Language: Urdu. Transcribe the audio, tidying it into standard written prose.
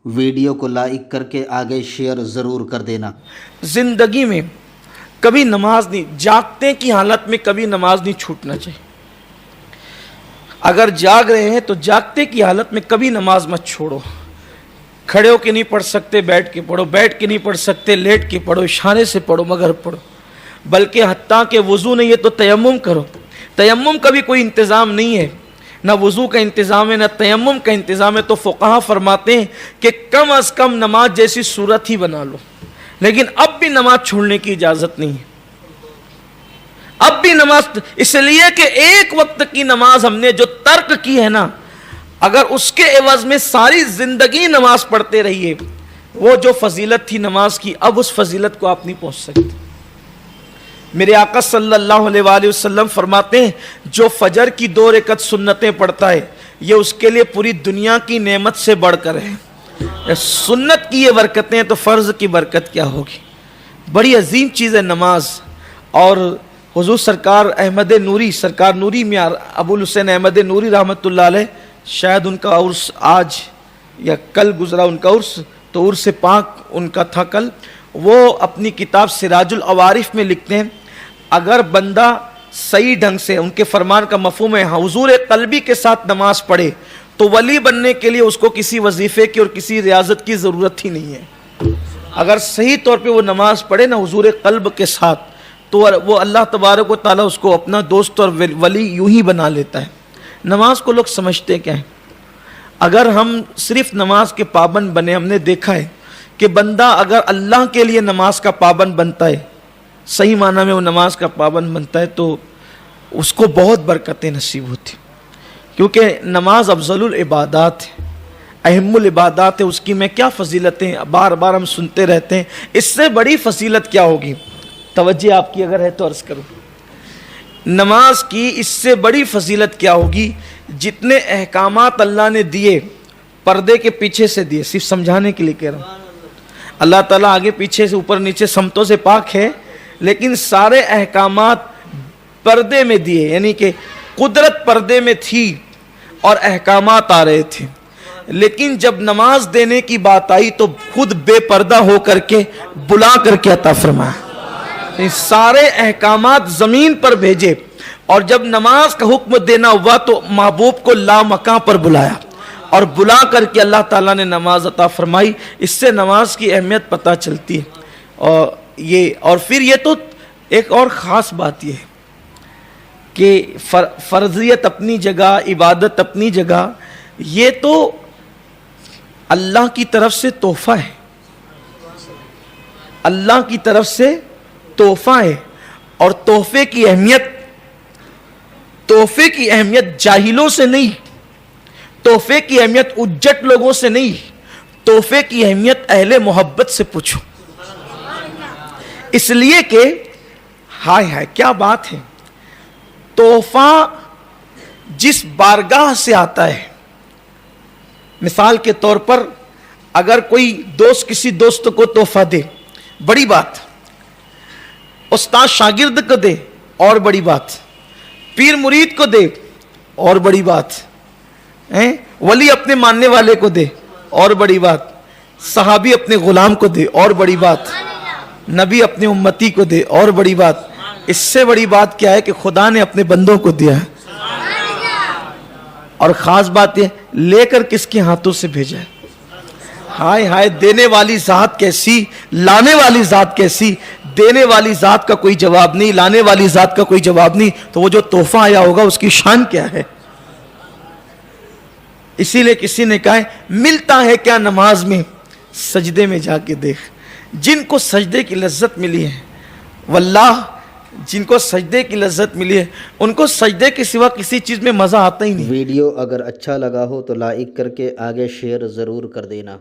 ویڈیو کو لائک کر کے آگے شیئر ضرور کر دینا۔ زندگی میں کبھی نماز نہیں، جاگتے کی حالت میں کبھی نماز نہیں چھوٹنا چاہیے۔ اگر جاگ رہے ہیں تو جاگتے کی حالت میں کبھی نماز مت چھوڑو۔ کھڑے ہو کے نہیں پڑھ سکتے بیٹھ کے پڑھو، بیٹھ کے نہیں پڑھ سکتے لیٹ کے پڑھو، اشارے سے پڑھو مگر پڑھو، بلکہ حتیٰ کہ وضو نہیں ہے تو تیمم کرو۔ تیمم کا بھی کوئی انتظام نہیں ہے، نہ وضو کا انتظام ہے نہ تیمم کا انتظام ہے، تو فقہا فرماتے ہیں کہ کم از کم نماز جیسی صورت ہی بنا لو۔ لیکن اب بھی نماز چھوڑنے کی اجازت نہیں ہے، اب بھی نماز، اس لیے کہ ایک وقت کی نماز ہم نے جو ترک کی ہے نا، اگر اس کے عوض میں ساری زندگی نماز پڑھتے رہیے، وہ جو فضیلت تھی نماز کی، اب اس فضیلت کو آپ نہیں پہنچ سکتے۔ میرے آقا صلی اللہ علیہ وآلہ وسلم فرماتے ہیں جو فجر کی 2 رکعت سنتیں پڑھتا ہے یہ اس کے لیے پوری دنیا کی نعمت سے بڑھ کر ہے۔ سنت کی یہ برکتیں ہیں تو فرض کی برکت کیا ہوگی؟ بڑی عظیم چیز ہے نماز۔ اور حضور سرکار احمد نوری، سرکار نوری میاں ابو الحسین احمد نوری رحمۃ اللہ علیہ، شاید ان کا عرس آج یا کل گزرا ان کا عرس، تو عرس پاک ان کا تھا کل۔ وہ اپنی کتاب سراج العوارف میں لکھتے ہیں اگر بندہ صحیح ڈھنگ سے، ان کے فرمان کا مفہوم ہے حضور قلبی کے ساتھ نماز پڑھے تو ولی بننے کے لیے اس کو کسی وظیفے کی اور کسی ریاضت کی ضرورت ہی نہیں ہے۔ اگر صحیح طور پہ وہ نماز پڑھے نا حضور قلب کے ساتھ تو وہ اللہ تبارک و تعالیٰ اس کو اپنا دوست اور ولی یوں ہی بنا لیتا ہے۔ نماز کو لوگ سمجھتے کیا ہیں؟ اگر ہم صرف نماز کے پابند بنے، ہم نے دیکھا ہے کہ بندہ اگر اللہ کے لیے نماز کا پابند بنتا ہے، صحیح معنی میں وہ نماز کا پابند بنتا ہے، تو اس کو بہت برکتیں نصیب ہوتی، کیونکہ نماز افضل العبادات ہے، اہم العبادات ہے۔ اس کی میں کیا فضیلتیں بار بار ہم سنتے رہتے ہیں، اس سے بڑی فضیلت کیا ہوگی؟ توجہ آپ کی اگر ہے تو عرض کروں، نماز کی اس سے بڑی فضیلت کیا ہوگی؟ جتنے احکامات اللہ نے دیے پردے کے پیچھے سے دیے، صرف سمجھانے کے لیے کہہ رہا ہوں، اللہ تعالیٰ آگے پیچھے سے اوپر نیچے سمتوں سے پاک ہے، لیکن سارے احکامات پردے میں دیے، یعنی کہ قدرت پردے میں تھی اور احکامات آ رہے تھے، لیکن جب نماز دینے کی بات آئی تو خود بے پردہ ہو کر کے بلا کر کے عطا فرمایا، سارے احکامات زمین پر بھیجے، اور جب نماز کا حکم دینا ہوا تو محبوب کو لامکاں پر بلایا اور بلا کر کے اللہ تعالیٰ نے نماز عطا فرمائی۔ اس سے نماز کی اہمیت پتہ چلتی ہے۔ اور پھر یہ تو ایک اور خاص بات یہ ہے کہ فرضیت اپنی جگہ، عبادت اپنی جگہ، یہ تو اللہ کی طرف سے تحفہ ہے، اللہ کی طرف سے تحفہ ہے، اور تحفے کی اہمیت جاہلوں سے نہیں، تحفے کی اہمیت اجٹ لوگوں سے نہیں، تحفے کی اہمیت اہل محبت سے پوچھو، اس لیے کہ ہائے ہائے کیا بات ہے، تحفہ جس بارگاہ سے آتا ہے، مثال کے طور پر اگر کوئی دوست کسی دوست کو تحفہ دے، بڑی بات، استاد شاگرد کو دے اور بڑی بات، پیر مرید کو دے اور بڑی بات، ولی اپنے ماننے والے کو دے اور بڑی بات، صحابی اپنے غلام کو دے اور بڑی بات، نبی اپنے امتی کو دے اور بڑی بات، اس سے بڑی بات کیا ہے کہ خدا نے اپنے بندوں کو دیا ہے، اور خاص بات یہ لے کر کس کے ہاتھوں سے بھیجا ہے۔ ہائے ہائے، دینے والی ذات کیسی، لانے والی ذات کیسی، دینے والی ذات کا کوئی جواب نہیں، لانے والی ذات کا کوئی جواب نہیں، تو وہ جو تحفہ آیا ہوگا اس کی شان کیا ہے؟ اسی لیے کسی نے کہا ہے ملتا ہے کیا نماز میں، سجدے میں جا کے دیکھ۔ جن کو سجدے کی لذت ملی ہے، واللہ جن کو سجدے کی لذت ملی ہے ان کو سجدے کے سوا کسی چیز میں مزہ آتا ہی نہیں۔ ویڈیو اگر اچھا لگا ہو تو لائک کر کے آگے شیئر ضرور کر دینا۔